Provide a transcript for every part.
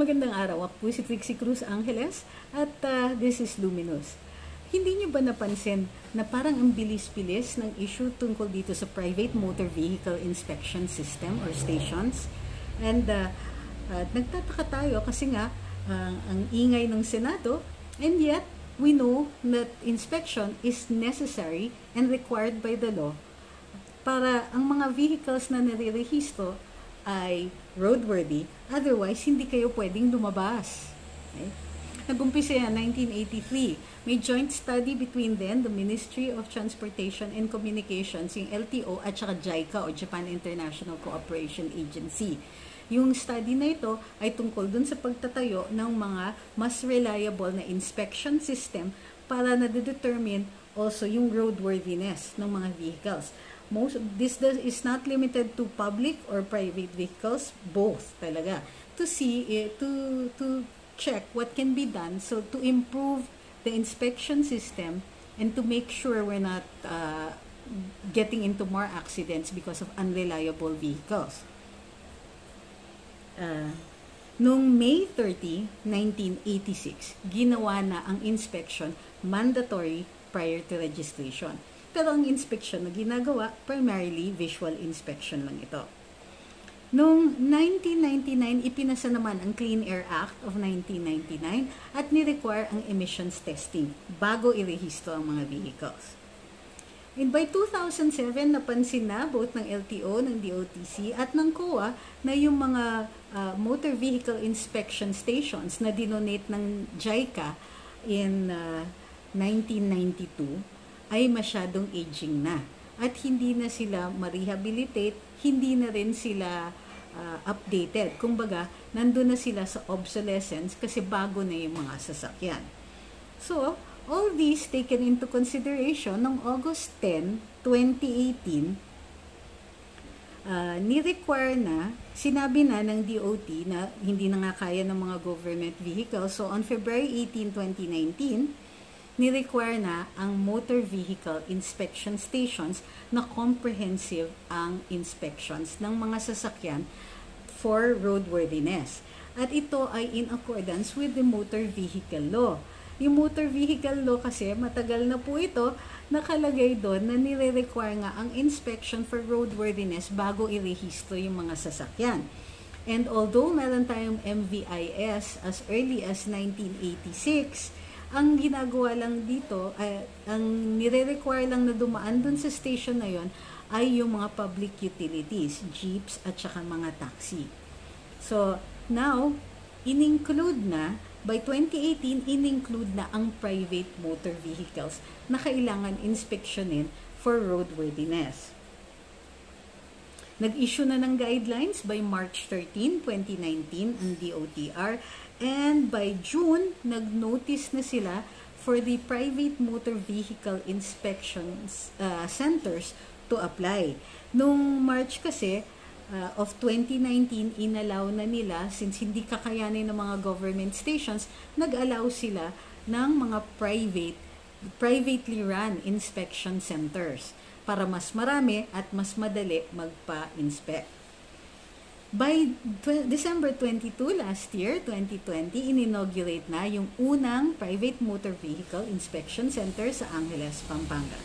Magandang araw. Ako po si cruz-angeles at this is Luminous. Hindi niyo ba napansin na parang ang bilis-bilis ng issue tungkol dito sa private motor vehicle inspection system or stations? And nagtataka tayo kasi nga ang ingay ng Senado, and yet we know that inspection is necessary and required by the law para ang mga vehicles na nare-rehisto ay roadworthy, otherwise hindi kayo pwedeng lumabas. Okay? Nag-umpisa yan 1983. May joint study between then the Ministry of Transportation and Communications, yung LTO, at saka JICA o Japan International Cooperation Agency. Yung study na ito ay tungkol dun sa pagtatayo ng mga mas reliable na inspection system para na-determine also yung roadworthiness ng mga vehicles. This is not limited to public or private vehicles, both talaga, to see to check what can be done so to improve the inspection system and to make sure we're not getting into more accidents because of unreliable vehicles. Noong May 30, 1986, ginawa na ang inspection mandatory prior to registration. Pero ang inspection na ginagawa, primarily visual inspection lang ito. Noong 1999, ipinasa naman ang Clean Air Act of 1999 at ni-require ang emissions testing bago irehisto ang mga vehicles. And by 2007, napansin na both ng LTO, ng DOTC at ng COA na yung mga motor vehicle inspection stations na dinonate ng JICA in 1992 ay masyadong aging na at hindi na sila ma-rehabilitate, hindi na rin sila updated. Kumbaga, nandun na sila sa obsolescence kasi bago na yung mga sasakyan. So, all these taken into consideration, noong August 10, 2018, ni-require na, sinabi na ng DOT na hindi na nga kaya ng mga government vehicles. So, on February 18, 2019, ni-require na ang motor vehicle inspection stations na comprehensive ang inspections ng mga sasakyan for roadworthiness. At ito ay in accordance with the motor vehicle law. Yung motor vehicle law kasi, matagal na po ito, nakalagay doon na nire-require nga ang inspection for roadworthiness bago irehisto yung mga sasakyan. And although meron tayong PMVICs as early as 1986, ang ginagawa lang dito, ang nire-require lang na dumaan dun sa station na yon ay yung mga public utilities, jeeps at saka mga taxi. So, now, in-include na, by 2018, in-include na ang private motor vehicles na kailangan inspeksyonin for roadworthiness. Nag-issue na ng guidelines by March 13, 2019 ang DOTR, and by June, nag-notice na sila for the private motor vehicle inspections centers to apply. Noong March kasi of 2019, inallow na nila, since hindi kakayanin ng mga government stations, nag-allow sila ng mga privately run inspection centers para mas marami at mas madali magpa-inspect. By December 22 last year, 2020, in-inaugurate na yung unang private motor vehicle inspection center sa Angeles, Pampanga.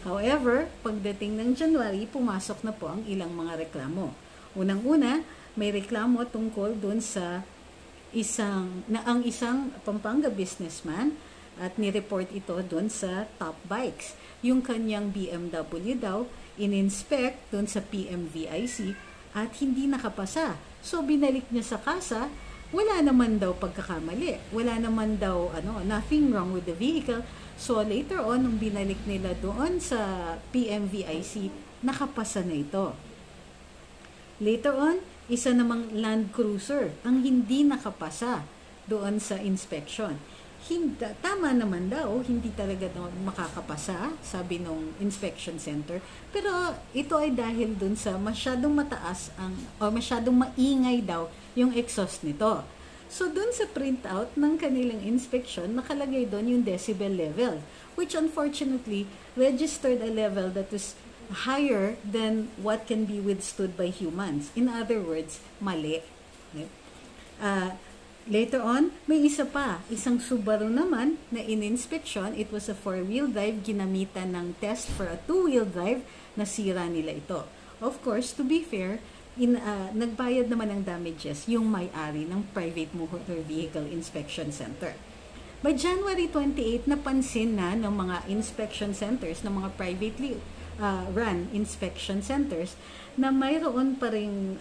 However, pagdating ng January, pumasok na po ang ilang mga reklamo. Unang-una, may reklamo tungkol dun sa isang Pampanga businessman at ni-report ito dun sa Top Bikes. Yung kanyang BMW daw, in-inspect dun sa PMVIC at hindi nakapasa. So, binalik niya sa kasa, wala naman daw pagkakamali. Wala naman daw, nothing wrong with the vehicle. So, later on, nung binalik nila doon sa PMVIC, nakapasa na ito. Later on, isa namang Land Cruiser ang hindi nakapasa doon sa inspection. Tama naman daw, hindi talaga makakapasa, sabi nung inspection center. Pero ito ay dahil dun sa masyadong mataas o masyadong maingay daw yung exhaust nito. So dun sa printout ng kanilang inspection, nakalagay dun yung decibel level, which unfortunately registered a level that was higher than what can be withstood by humans. In other words, mali. Okay? Later on, may isa pa, isang Subaru naman na in-inspection. It was a 4-wheel drive, ginamitan ng test for a 2-wheel drive, nasira nila ito. Of course, to be fair, nagbayad naman ng damages yung may-ari ng Private Motor Vehicle Inspection Center. By January 28, napansin na ng mga inspection centers, ng mga privately run inspection centers, na mayroon pa ring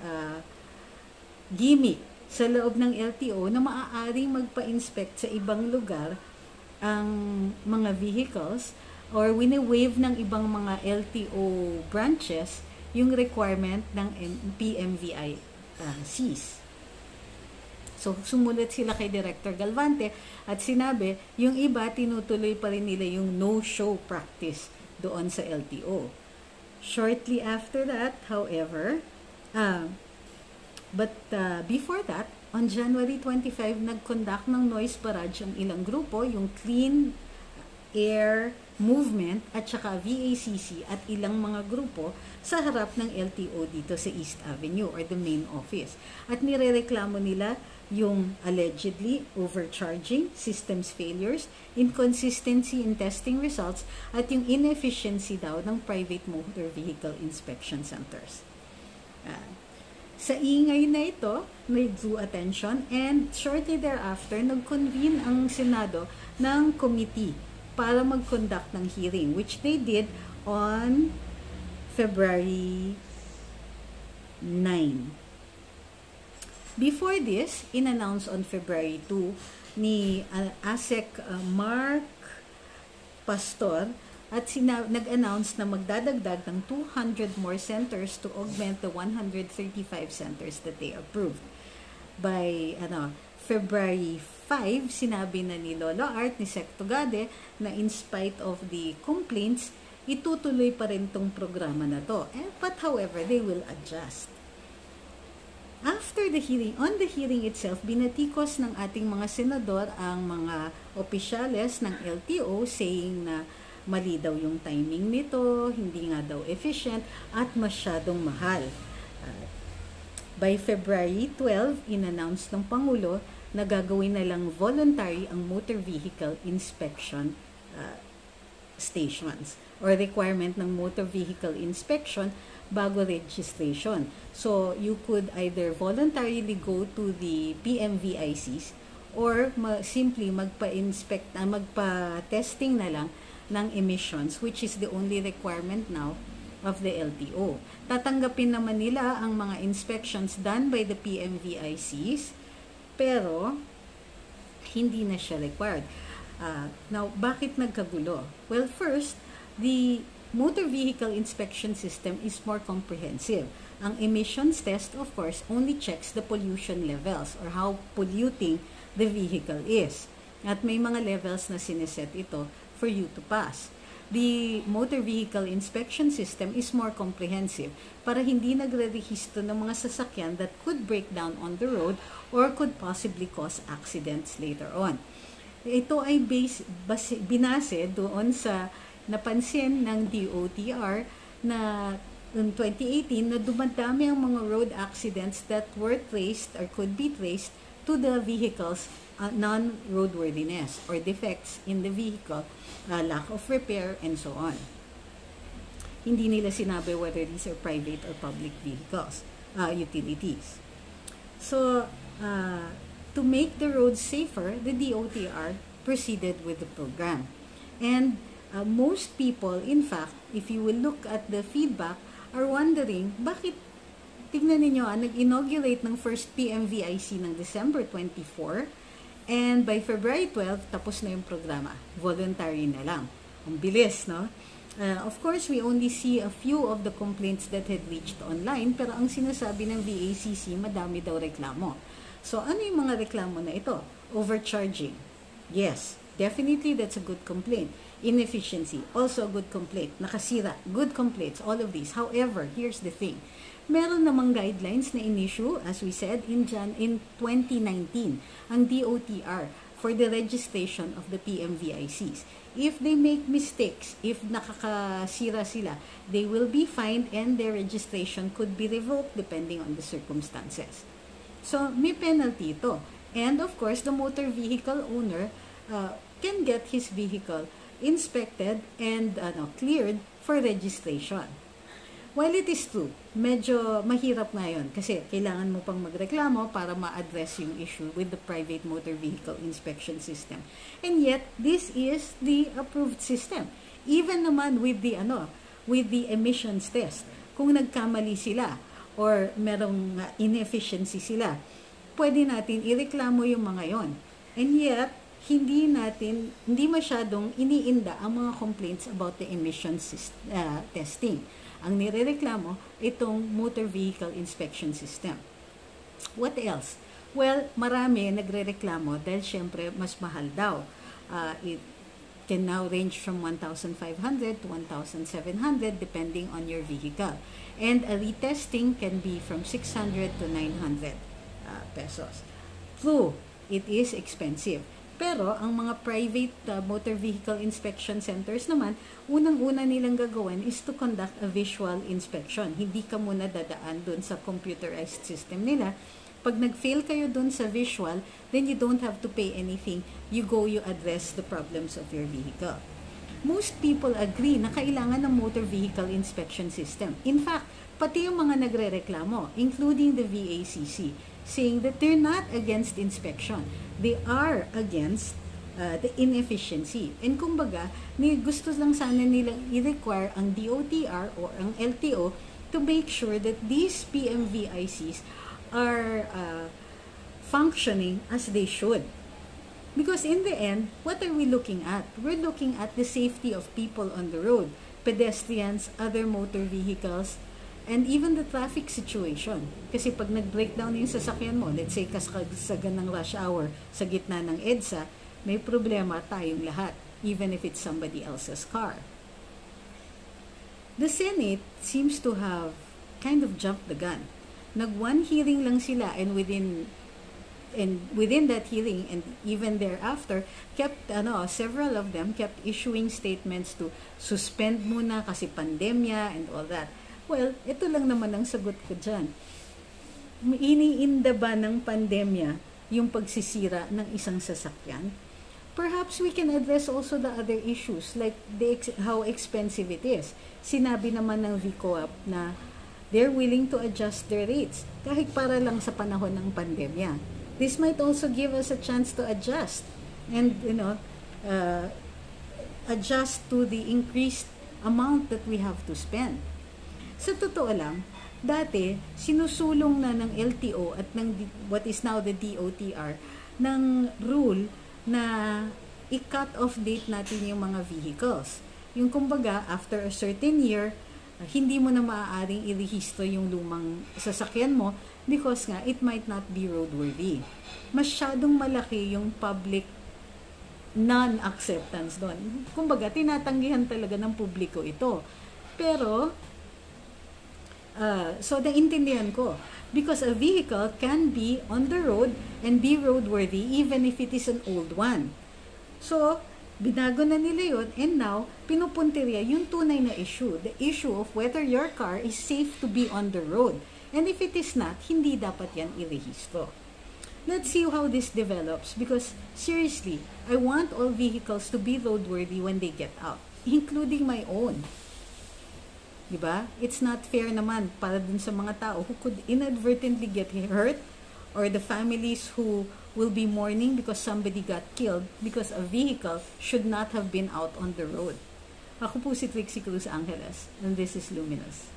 gimmick sa loob ng LTO na maaaring magpa-inspect sa ibang lugar ang mga vehicles, or wini-waive ng ibang mga LTO branches yung requirement ng PMVICs. So, sumulat sila kay Director Galvante at sinabi, yung iba tinutuloy pa rin nila yung no-show practice doon sa LTO. Shortly after that, however, before that, on January 25, nag-conduct ng noise barrage ang ilang grupo, yung Clean Air Movement at saka VACC at ilang mga grupo sa harap ng LTO dito sa East Avenue or the main office. At nirereklamo nila yung allegedly overcharging, systems failures, inconsistency in testing results, at yung inefficiency daw ng private motor vehicle inspection centers. Sa ingay na ito, may drew attention, and shortly thereafter, nag-convene ang Senado ng committee para mag-conduct ng hearing, which they did on February 9. Before this, in-announce on February 2 ni ASEC Mark Pastor, at nag-announce na magdadagdag ng 200 more centers to augment the 135 centers that they approved. By February 5, sinabi na ni Lolo Art, ni Sec Tugade, na in spite of the complaints, itutuloy pa rin tong programa na to. But however, they will adjust. After the hearing, on the hearing itself, binatikos ng ating mga senador ang mga opisyales ng LTO, saying na mali daw yung timing nito, hindi nga daw efficient, at masyadong mahal. By February 12, in-announce ng Pangulo na gagawin na lang voluntary ang motor vehicle inspection stations, or requirement ng motor vehicle inspection bago registration. So, you could either voluntarily go to the PMVICs or simply magpa-inspect, magpa-testing na lang ng emissions, which is the only requirement now of the LTO. Tatanggapin naman nila ang mga inspections done by the PMVICs, pero hindi na siya required. Now, bakit nagkagulo? Well, first, the motor vehicle inspection system is more comprehensive. Ang emissions test, of course, only checks the pollution levels or how polluting the vehicle is. At may mga levels na sineset ito for you to pass. The motor vehicle inspection system is more comprehensive para hindi nagre-rehisto ng mga sasakyan that could break down on the road or could possibly cause accidents later on. Ito ay binase doon sa napansin ng DOTR na in 2018 na dumadami ang mga road accidents that were traced or could be traced to the vehicle's non-roadworthiness or defects in the vehicle, lack of repair, and so on. Hindi nila sinabi whether these are private or public vehicles, utilities. So, to make the roads safer, the DOTR proceeded with the program. And most people, in fact, if you will look at the feedback, are wondering, bakit, tignan ninyo, nag-inaugurate ng first PMVIC ng December 24, and by February 12, tapos na yung programa. Voluntary na lang. Ang bilis, no? Of course, we only see a few of the complaints that had reached online, pero ang sinasabi ng VACC, madami daw reklamo. So, ano yung mga reklamo na ito? Overcharging. Yes, definitely that's a good complaint. Inefficiency, also a good complaint. Nakasira, good complaints, all of these. However, here's the thing. Meron namang guidelines na in-issue, as we said, in 2019, ang DOTR for the registration of the PMVICs. If they make mistakes, if nakakasira sila, they will be fined and their registration could be revoked depending on the circumstances. So, may penalty ito. And of course, the motor vehicle owner can get his vehicle inspected and cleared for registration. While it is true, medyo mahirap ngayon kasi kailangan mo pang magreklamo para ma-address yung issue with the private motor vehicle inspection system. And yet, this is the approved system. Even naman with the emissions test, kung nagkamali sila or merong inefficiency sila, pwede natin ireklamo yung mga yon. And yet, hindi masyadong iniinda ang mga complaints about the emissions testing. Ang nirereklamo, itong motor vehicle inspection system. What else? Well, marami nagrereklamo dahil syempre mas mahal daw. It can now range from 1,500 to 1,700 depending on your vehicle. And a retesting can be from 600 to 900 pesos. True, it is expensive. Pero, ang mga private motor vehicle inspection centers naman, unang-una nilang gagawin is to conduct a visual inspection. Hindi ka muna dadaan dun sa computerized system nila. Pag nag-fail kayo dun sa visual, then you don't have to pay anything. You address the problems of your vehicle. Most people agree na kailangan ng motor vehicle inspection system. In fact, pati yung mga nagre-reklamo, including the VACC, saying that they're not against inspection. They are against the inefficiency. And kumbaga, gusto lang sana nilang i-require ang DOTR or ang LTO to make sure that these PMVICs are functioning as they should. Because in the end, what are we looking at? We're looking at the safety of people on the road, pedestrians, other motor vehicles, and even the traffic situation. Kasi pag nag-breakdown yung sasakyan mo, let's say kasagan ng rush hour sa gitna ng EDSA, may problema tayong lahat, even if it's somebody else's car. The Senate seems to have kind of jumped the gun. Nag-one hearing lang sila, and within that hearing and even thereafter, several of them kept issuing statements to suspend muna kasi pandemya and all that. Well, ito lang naman ang sagot ko dyan. Iniinda ba ng pandemya yung pagsisira ng isang sasakyan? Perhaps we can address also the other issues like how expensive it is. Sinabi naman ng VCOAP na they're willing to adjust their rates kahit para lang sa panahon ng pandemya. This might also give us a chance to adjust and adjust to the increased amount that we have to spend. Sa totoo lang, dati sinusulong na ng LTO at ng what is now the DOTR ng rule na i-cut off date natin yung mga vehicles. Yung kumbaga, after a certain year, hindi mo na maaaring i-rehistro yung lumang sasakyan mo because nga, it might not be roadworthy. Masyadong malaki yung public non-acceptance doon. Kumbaga, tinatanggihan talaga ng publiko ito. Pero, so naintindihan ko, because a vehicle can be on the road and be roadworthy even if it is an old one. So, binago na nila yun, and now, pinupuntirya yung tunay na issue, the issue of whether your car is safe to be on the road. And if it is not, hindi dapat yan irehistro. Let's see how this develops because, seriously, I want all vehicles to be roadworthy when they get out, including my own. Diba? It's not fair naman para dun sa mga tao who could inadvertently get hurt or the families who will be mourning because somebody got killed because a vehicle should not have been out on the road. Ako po si Trixie Cruz-Angeles and this is Luminous.